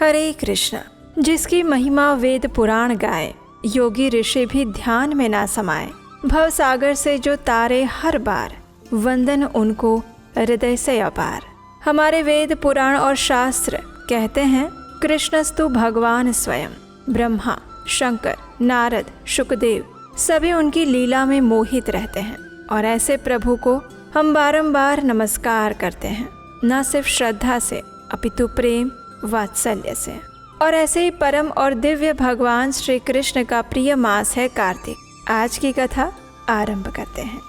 हरे कृष्ण। जिसकी महिमा वेद पुराण गाए, योगी ऋषि भी ध्यान में ना समाए। भव सागर से जो तारे हर बार, वंदन उनको हृदय से अपार। हमारे वेद पुराण और शास्त्र कहते हैं, कृष्णस्तु भगवान स्वयं। ब्रह्मा, शंकर, नारद, शुकदेव सभी उनकी लीला में मोहित रहते हैं। और ऐसे प्रभु को हम बारंबार नमस्कार करते हैं, न सिर्फ श्रद्धा से अपितु प्रेम वात्सल्य से। और ऐसे ही परम और दिव्य भगवान श्री कृष्ण का प्रिय मास है कार्तिक। आज की कथा आरंभ करते हैं।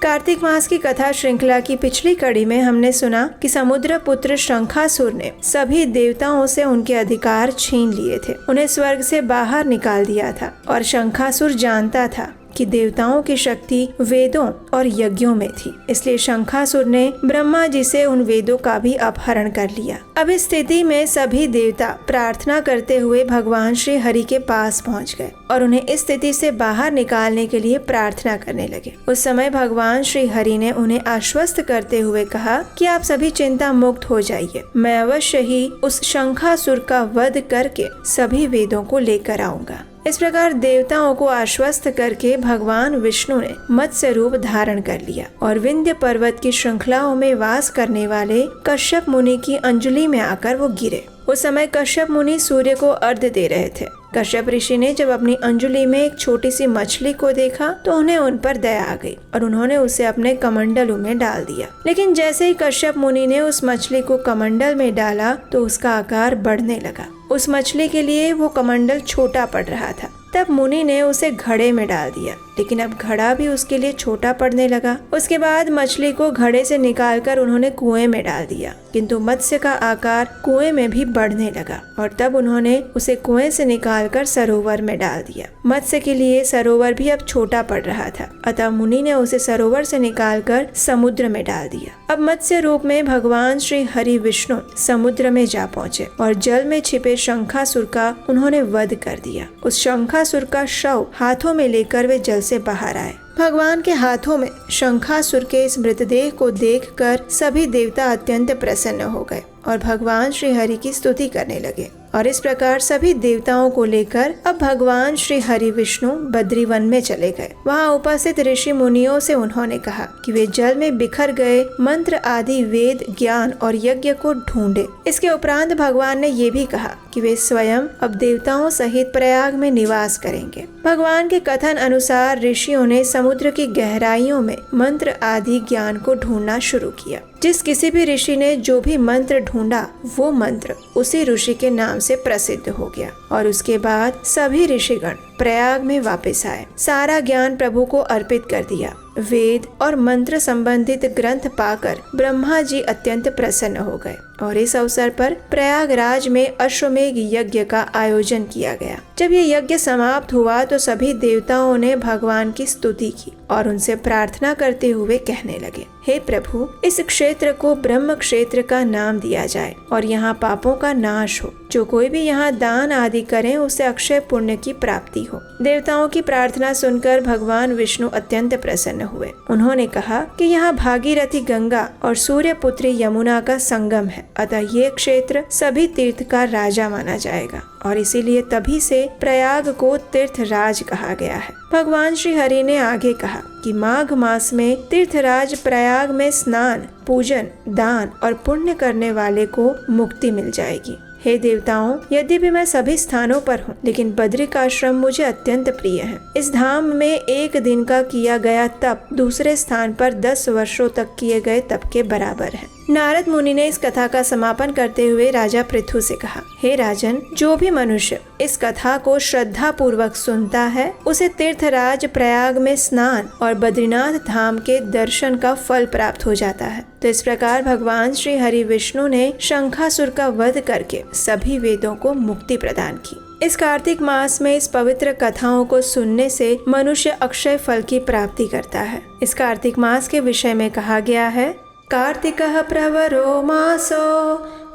कार्तिक मास की कथा श्रृंखला की पिछली कड़ी में हमने सुना कि समुद्र पुत्र शंखासुर ने सभी देवताओं से उनके अधिकार छीन लिए थे, उन्हें स्वर्ग से बाहर निकाल दिया था। और शंखासुर जानता था कि देवताओं की शक्ति वेदों और यज्ञों में थी, इसलिए शंखासुर ने ब्रह्मा जी से उन वेदों का भी अपहरण कर लिया। अब इस स्थिति में सभी देवता प्रार्थना करते हुए भगवान श्री हरि के पास पहुंच गए और उन्हें इस स्थिति से बाहर निकालने के लिए प्रार्थना करने लगे। उस समय भगवान श्री हरि ने उन्हें आश्वस्त करते हुए कहा कि आप सभी चिंता मुक्त हो जाइए, मैं अवश्य ही उस शंखासुर का वध करके सभी वेदों को लेकर आऊंगा। इस प्रकार देवताओं को आश्वस्त करके भगवान विष्णु ने मत्स्य रूप धारण कर लिया और विंध्य पर्वत की श्रृंखलाओं में वास करने वाले कश्यप मुनि की अंजलि में आकर वो गिरे। उस समय कश्यप मुनि सूर्य को अर्घ्य दे रहे थे। कश्यप ऋषि ने जब अपनी अंजलि में एक छोटी सी मछली को देखा तो उन्हें उन पर दया आ गई और उन्होंने उसे अपने कमंडलू में डाल दिया। लेकिन जैसे ही कश्यप मुनि ने उस मछली को कमंडल में डाला तो उसका आकार बढ़ने लगा। उस मछली के लिए वो कमंडल छोटा पड़ रहा था। तब मुनि ने उसे घड़े में डाल दिया, लेकिन अब घड़ा भी उसके लिए छोटा पड़ने लगा। उसके बाद मछली को घड़े से निकालकर उन्होंने कुएं में डाल दिया, किंतु मत्स्य का आकार कुएं में भी बढ़ने लगा और तब उन्होंने उसे कुएं से निकालकर सरोवर में डाल दिया। मत्स्य के लिए सरोवर भी अब छोटा पड़ रहा था, अतः मुनि ने उसे सरोवर से निकालकर समुद्र में डाल दिया। अब मत्स्य रूप में भगवान श्री हरि विष्णु समुद्र में जा पहुँचे और जल में छिपे शंखासुर का उन्होंने वध कर दिया। उस शंखासुर का शव हाथों में लेकर वे जल से बाहर आए। भगवान के हाथों में शंखासुर के इस मृतदेह को देखकर सभी देवता अत्यंत प्रसन्न हो गए और भगवान श्री हरि की स्तुति करने लगे। और इस प्रकार सभी देवताओं को लेकर अब भगवान श्री हरि विष्णु बद्रीवन में चले गए। वहाँ उपस्थित ऋषि मुनियों से उन्होंने कहा कि वे जल में बिखर गए मंत्र आदि वेद ज्ञान और यज्ञ को ढूंढे। इसके उपरांत भगवान ने ये भी कहा कि वे स्वयं अब देवताओं सहित प्रयाग में निवास करेंगे। भगवान के कथन अनुसार ऋषियों ने समुद्र की गहराइयों में मंत्र आदि ज्ञान को ढूंढना शुरू किया। जिस किसी भी ऋषि ने जो भी मंत्र ढूंढा वो मंत्र उसी ऋषि के नाम से प्रसिद्ध हो गया। और उसके बाद सभी ऋषिगण प्रयाग में वापस आए, सारा ज्ञान प्रभु को अर्पित कर दिया। वेद और मंत्र संबंधित ग्रंथ पाकर ब्रह्मा जी अत्यंत प्रसन्न हो गए और इस अवसर पर प्रयागराज में अश्वमेघ यज्ञ का आयोजन किया गया। जब ये यज्ञ समाप्त हुआ तो सभी देवताओं ने भगवान की स्तुति की और उनसे प्रार्थना करते हुए कहने लगे, हे प्रभु, इस क्षेत्र को ब्रह्म क्षेत्र का नाम दिया जाए और यहाँ पापों का नाश हो। जो कोई भी यहाँ दान आदि करे उसे अक्षय पुण्य की प्राप्ति हो। देवताओं की प्रार्थना सुनकर भगवान विष्णु अत्यंत प्रसन्न हुए। उन्होंने कहा कि यहाँ भागीरथी गंगा और सूर्य पुत्री यमुना का संगम है, अतः ये क्षेत्र सभी तीर्थ का राजा माना जाएगा और इसीलिए तभी से प्रयाग को तीर्थराज कहा गया है। भगवान श्री हरि ने आगे कहा कि माघ मास में तीर्थराज प्रयाग में स्नान, पूजन, दान और पुण्य करने वाले को मुक्ति मिल जाएगी। हे देवताओं, यद्यपि मैं सभी स्थानों पर हूँ, लेकिन बद्रिकाश्रम मुझे अत्यंत प्रिय है। इस धाम में एक दिन का किया गया तप दूसरे स्थान पर 10 वर्षों तक किए गए तप के बराबर है। नारद मुनि ने इस कथा का समापन करते हुए राजा पृथु से कहा, हे राजन, जो भी मनुष्य इस कथा को श्रद्धा पूर्वक सुनता है उसे तीर्थराज प्रयाग में स्नान और बद्रीनाथ धाम के दर्शन का फल प्राप्त हो जाता है। तो इस प्रकार भगवान श्री हरि विष्णु ने शंखासुर का वध करके सभी वेदों को मुक्ति प्रदान की। इस कार्तिक मास में इस पवित्र कथाओं को सुनने से मनुष्य अक्षय फल की प्राप्ति करता है। इस कार्तिक मास के विषय में कहा गया है, कार्तिकः प्रवरो मासो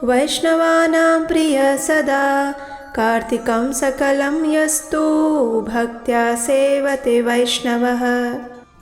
वैष्णवानां प्रिय सदा कार्तिकं सकलं यस्तु भक्त्या सेवते वैष्णवः।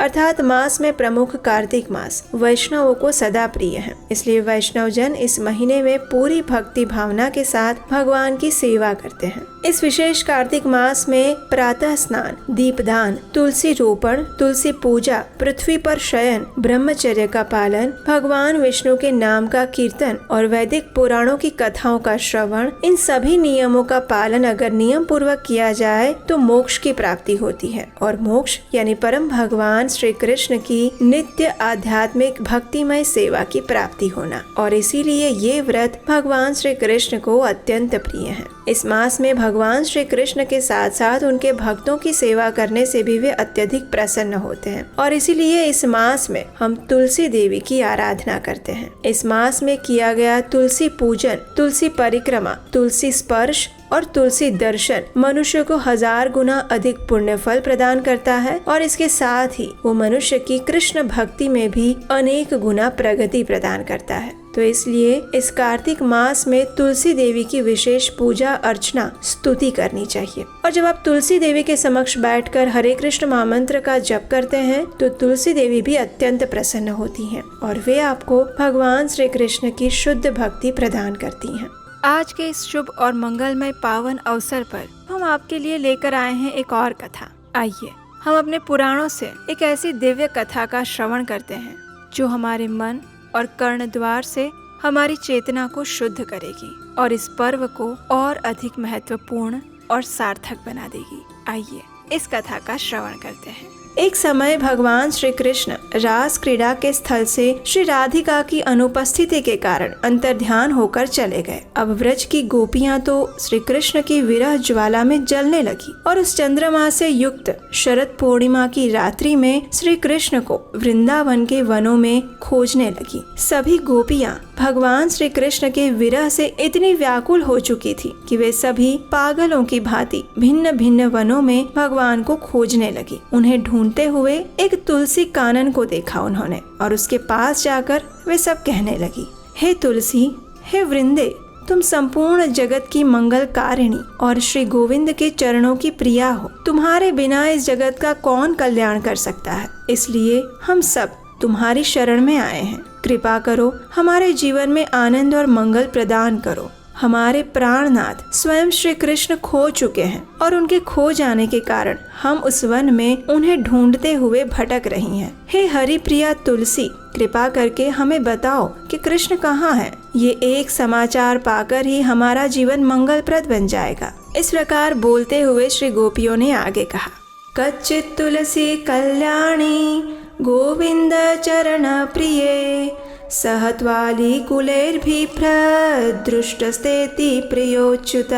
अर्थात मास में प्रमुख कार्तिक मास वैष्णवों को सदा प्रिय है। इसलिए वैष्णव जन इस महीने में पूरी भक्ति भावना के साथ भगवान की सेवा करते हैं। इस विशेष कार्तिक मास में प्रातः स्नान, दीपदान, तुलसी रोपण, तुलसी पूजा, पृथ्वी पर शयन, ब्रह्मचर्य का पालन, भगवान विष्णु के नाम का कीर्तन और वैदिक पुराणों की कथाओं का श्रवण, इन सभी नियमों का पालन अगर नियम पूर्वक किया जाए तो मोक्ष की प्राप्ति होती है। और मोक्ष यानी परम भगवान श्री कृष्ण की नित्य आध्यात्मिक भक्तिमय सेवा की प्राप्ति होना। और इसीलिए ये व्रत भगवान श्री कृष्ण को अत्यंत प्रिय है। इस मास में भगवान श्री कृष्ण के साथ साथ उनके भक्तों की सेवा करने से भी वे अत्यधिक प्रसन्न होते हैं। और इसीलिए इस मास में हम तुलसी देवी की आराधना करते हैं। इस मास में किया गया तुलसी पूजन, तुलसी परिक्रमा, तुलसी स्पर्श और तुलसी दर्शन मनुष्य को 1000 गुना अधिक पुण्य फल प्रदान करता है। और इसके साथ ही वो मनुष्य की कृष्ण भक्ति में भी अनेक गुना प्रगति प्रदान करता है। तो इसलिए इस कार्तिक मास में तुलसी देवी की विशेष पूजा अर्चना स्तुति करनी चाहिए। और जब आप तुलसी देवी के समक्ष बैठकर हरे कृष्ण महामंत्र का जप करते हैं तो तुलसी देवी भी अत्यंत प्रसन्न होती हैं और वे आपको भगवान श्री कृष्ण की शुद्ध भक्ति प्रदान करती हैं। आज के इस शुभ और मंगलमय पावन अवसर पर हम आपके लिए लेकर आए हैं एक और कथा। आइए हम अपने पुराणों से एक ऐसी दिव्य कथा का श्रवण करते हैं जो हमारे मन और कर्ण द्वार से हमारी चेतना को शुद्ध करेगी और इस पर्व को और अधिक महत्वपूर्ण और सार्थक बना देगी। आइए इस कथा का श्रवण करते हैं। एक समय भगवान श्री कृष्ण रास क्रीड़ा के स्थल से श्री राधिका की अनुपस्थिति के कारण अंतर्ध्यान होकर चले गए। अब व्रज की गोपियां तो श्री कृष्ण की विरह ज्वाला में जलने लगी और उस चंद्रमा से युक्त शरद पूर्णिमा की रात्रि में श्री कृष्ण को वृंदावन के वनों में खोजने लगी। सभी गोपियां भगवान श्री कृष्ण के विरह से इतनी व्याकुल हो चुकी थी कि वे सभी पागलों की भांति भिन्न भिन्न वनों में भगवान को खोजने लगी। उन्हें ढूंढते हुए एक तुलसी कानन को देखा उन्होंने और उसके पास जाकर वे सब कहने लगी, हे तुलसी, हे वृंदे, तुम संपूर्ण जगत की मंगल कारिणी और श्री गोविंद के चरणों की प्रिया हो। तुम्हारे बिना इस जगत का कौन कल्याण कर सकता है। इसलिए हम सब तुम्हारी शरण में आए हैं। कृपा करो, हमारे जीवन में आनंद और मंगल प्रदान करो। हमारे प्राणनाथ स्वयं श्री कृष्ण खो चुके हैं और उनके खो जाने के कारण हम उस वन में उन्हें ढूंढते हुए भटक रही हैं। हे हरि प्रिया तुलसी, कृपा करके हमें बताओ कि कृष्ण कहाँ हैं। ये एक समाचार पाकर ही हमारा जीवन मंगलप्रद बन जाएगा। इस प्रकार बोलते हुए श्री गोपियों ने आगे कहा, कच्चित तुलसी कल्याणी गोविंद चरण प्रिये सहत्वाली कुलेर्भिभ्रदृष्टस्तेति प्रियोच्युत।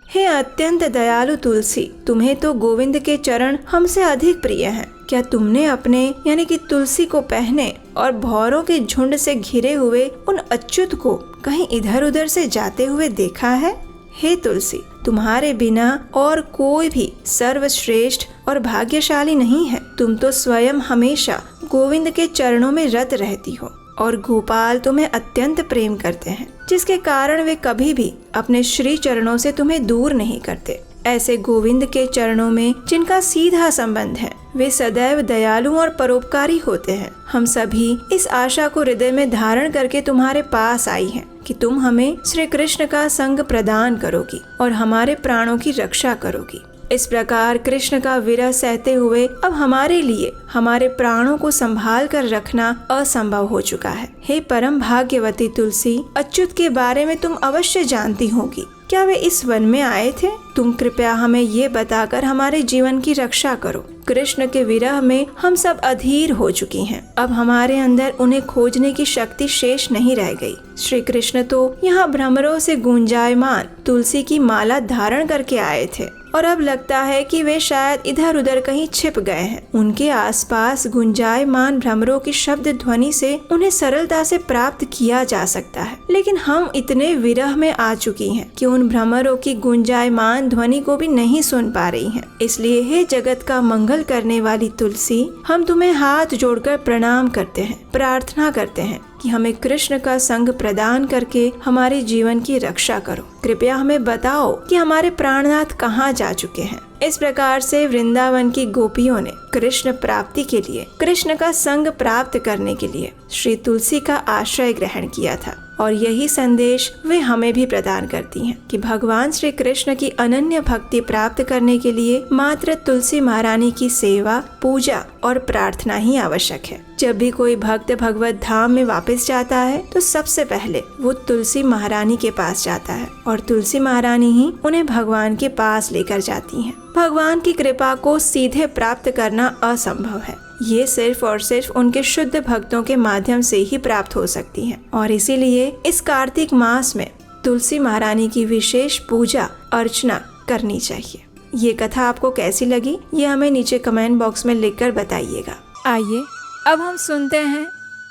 हे अत्यंत दयालु तुलसी, तुम्हें तो गोविंद के चरण हमसे अधिक प्रिय हैं। क्या तुमने अपने यानी कि तुलसी को पहने और भौरों के झुंड से घिरे हुए उन अच्युत को कहीं इधर उधर से जाते हुए देखा है। हे तुलसी, तुम्हारे बिना और कोई भी सर्वश्रेष्ठ और भाग्यशाली नहीं है। तुम तो स्वयं हमेशा गोविंद के चरणों में रत रहती हो और गोपाल तुम्हें अत्यंत प्रेम करते हैं, जिसके कारण वे कभी भी अपने श्री चरणों से तुम्हें दूर नहीं करते। ऐसे गोविंद के चरणों में जिनका सीधा संबंध है, वे सदैव दयालु और परोपकारी होते हैं। हम सभी इस आशा को हृदय में धारण करके तुम्हारे पास आई हैं कि तुम हमें श्री कृष्ण का संग प्रदान करोगी और हमारे प्राणों की रक्षा करोगी। इस प्रकार कृष्ण का विरह सहते हुए अब हमारे लिए हमारे प्राणों को संभाल कर रखना असंभव हो चुका है। हे परम भाग्यवती तुलसी, अच्युत के बारे में तुम अवश्य जानती होगी। क्या वे इस वन में आए थे? तुम कृपया हमें ये बताकर हमारे जीवन की रक्षा करो। कृष्ण के विरह में हम सब अधीर हो चुकी हैं। अब हमारे अंदर उन्हें खोजने की शक्ति शेष नहीं रह गई। श्री कृष्ण तो यहाँ भ्रमरों से गुंजायमान तुलसी की माला धारण करके आए थे और अब लगता है कि वे शायद इधर उधर कहीं छिप गए हैं। उनके आसपास गुंजायमान भ्रमरों की शब्द ध्वनि से उन्हें सरलता से प्राप्त किया जा सकता है, लेकिन हम इतने विरह में आ चुकी हैं कि उन भ्रमरों की गुंजायमान ध्वनि को भी नहीं सुन पा रही हैं। इसलिए हे जगत का मंगल करने वाली तुलसी, हम तुम्हें हाथ जोड़कर प्रणाम करते हैं, प्रार्थना करते हैं कि हमें कृष्ण का संग प्रदान करके हमारे जीवन की रक्षा करो। कृपया हमें बताओ कि हमारे प्राणनाथ कहाँ जा चुके हैं। इस प्रकार से वृंदावन की गोपियों ने कृष्ण प्राप्ति के लिए, कृष्ण का संग प्राप्त करने के लिए श्री तुलसी का आश्रय ग्रहण किया था। और यही संदेश वे हमें भी प्रदान करती हैं कि भगवान श्री कृष्ण की अनन्य भक्ति प्राप्त करने के लिए मात्र तुलसी महारानी की सेवा, पूजा और प्रार्थना ही आवश्यक है। जब भी कोई भक्त भगवत धाम में वापस जाता है तो सबसे पहले वो तुलसी महारानी के पास जाता है और तुलसी महारानी ही उन्हें भगवान के पास लेकर जाती हैं। भगवान की कृपा को सीधे प्राप्त करना असंभव है। ये सिर्फ और सिर्फ उनके शुद्ध भक्तों के माध्यम से ही प्राप्त हो सकती है। और इसीलिए इस कार्तिक मास में तुलसी महारानी की विशेष पूजा अर्चना करनी चाहिए। ये कथा आपको कैसी लगी, ये हमें नीचे कमेंट बॉक्स में लिखकर बताइएगा। आइए अब हम सुनते हैं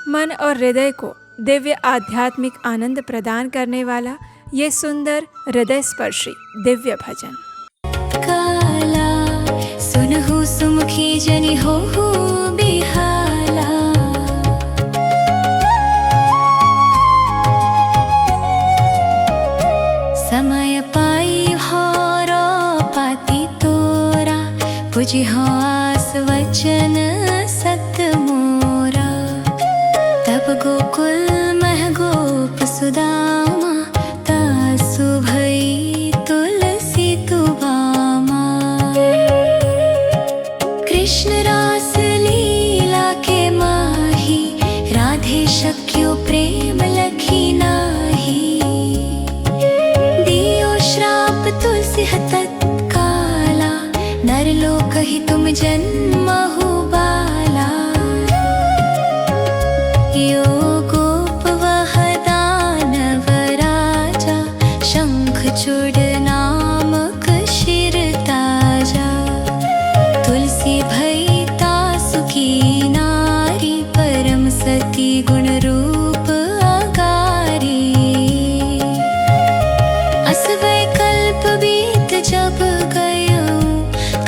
मन और हृदय को दिव्य आध्यात्मिक आनंद प्रदान करने वाला ये सुंदर हृदय स्पर्शी दिव्य भजन। काला सुनहु सुमुखी जनि हो बिहाला, समय पाई भौरो पाती तोरा, पुजी हो आस वचन सत मोरा। तब गोकुल मह गोप सुदामा, तासु भई तुलसी तुबामा। कृष्ण रास लीला के माही, राधे शक्यो प्रेम लखी नाही। दियो श्राप तुलसी तत्काला, नर लोक ही तुम जन्महु बाला। यो गोप वह दानव राजा, शंख चूड़ नामक शिर ताजा। तुलसी भई तासु की नारी, परम सती गुण रूप अगारी। असवै कल्प बीत जब गयो,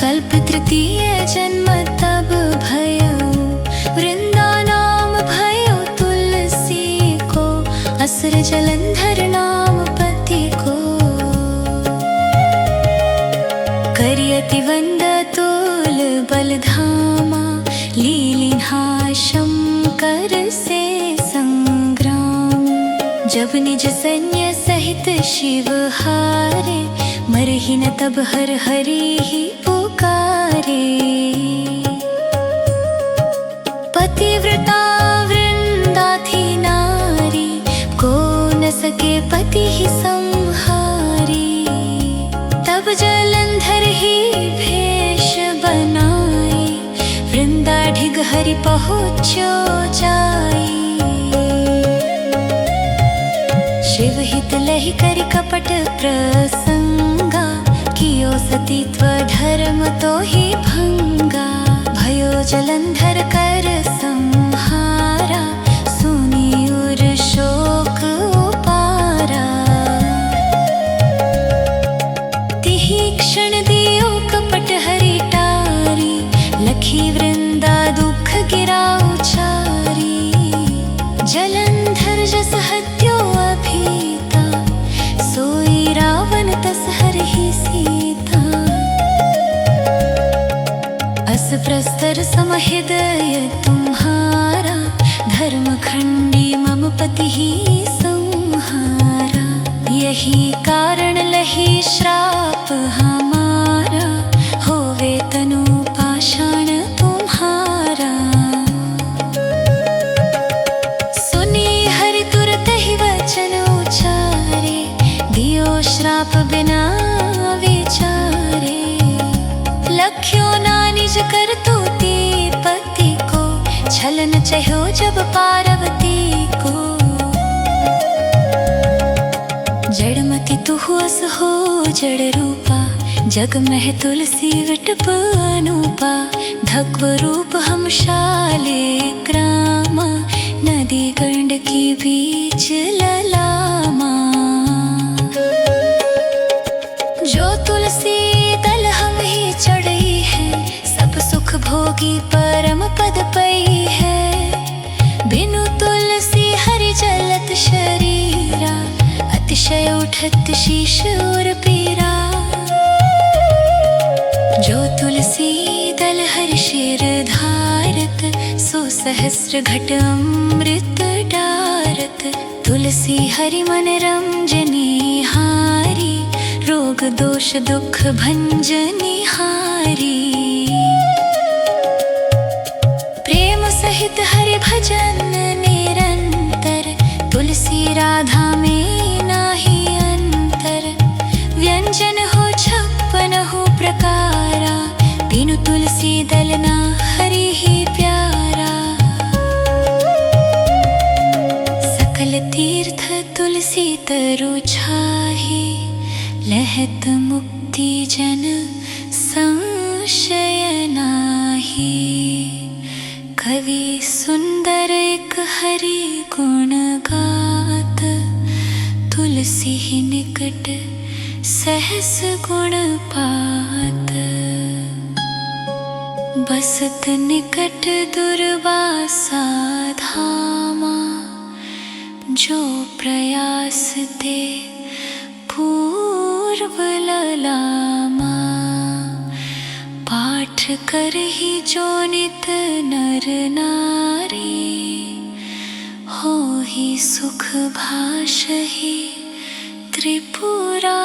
कल्प तृतीय जन्म तब भयो। वृंदा नाम भयो तुलसी को, असुर जलंधर नाम पति को। करियति वंद तुल बलधामा, लीलिन्हा शंकर से संग्राम। जब निज सैन्य सहित शिव हारे, मरहि न तब हर हरि ही पुकारे। पतिव्रता वृंदा थी नारी, को न सके पति ही संहारी। तब जलंधर ही भेष बनाई, वृंदा ढिग हरि पहुँचो जाई। शिव हित लहि करि कपट प्रसंगा, कियो सतीत्व धर्म तो ही भंगा। भयो जलंधर कर संहारा, सुनी उर शोक उपारा। तिहि क्षण दियो कपट हरि टारी, लखी वृंदा दुख गिरा उचारी। जलंधर जस हत्यो अभीता, सोई रावण तस हरहि सीता। अस प्रस्तर सम हृदय तुम्हारा, धर्म खंडी मम पति ही संहारा। यही कारण लही श्राप हमारा, होवे तनु पाषाण तुम्हारा। सुनी हरि तुरत ही वचन उचारे, दियो श्राप बिना विचारे। लख्यो ना निज कर तूती पति को, छलन चहो जब पार्वती को। जड़मति तुहुअस हो जड़ रूपा, जग मह तुलसी विटप अनूपा। धक्व रूप हम शाले ग्रामा, नदी गंडकी बीच ललामा। जो तुलसी दल हम ही चढ़ी है, सब सुख भोगी परम पद पई है। बिनु तुलसी हरि अतिशय उठत शीश और पीरा। जो तुलसी दल हर शिर धारत, सो सहस्र घट अमृत डारत। तुलसी हरि मन रंजनी हारी, रोग दोष दुख भंजनी हारी। प्रेम सहित हरि भजन निरंतर, तुलसी राधा में नाही अंतर। व्यंजन हो 56 प्रकारा, बिनु तुलसी दल ना हरि ही प्यारा। सकल तीर्थ तुलसी तरु छाही, लहत मुक्ति जन संशय नाही। कवि सुंदर एक हरि गुण गात, तुलसी ही निकट सहस गुण पात। बसत निकट दुर्वासा धामा, जो प्रयास ते पूर्व ललामा। पाठ कर ही जो नित नर नारी, हो ही सुख भाष ही त्रिपुरा।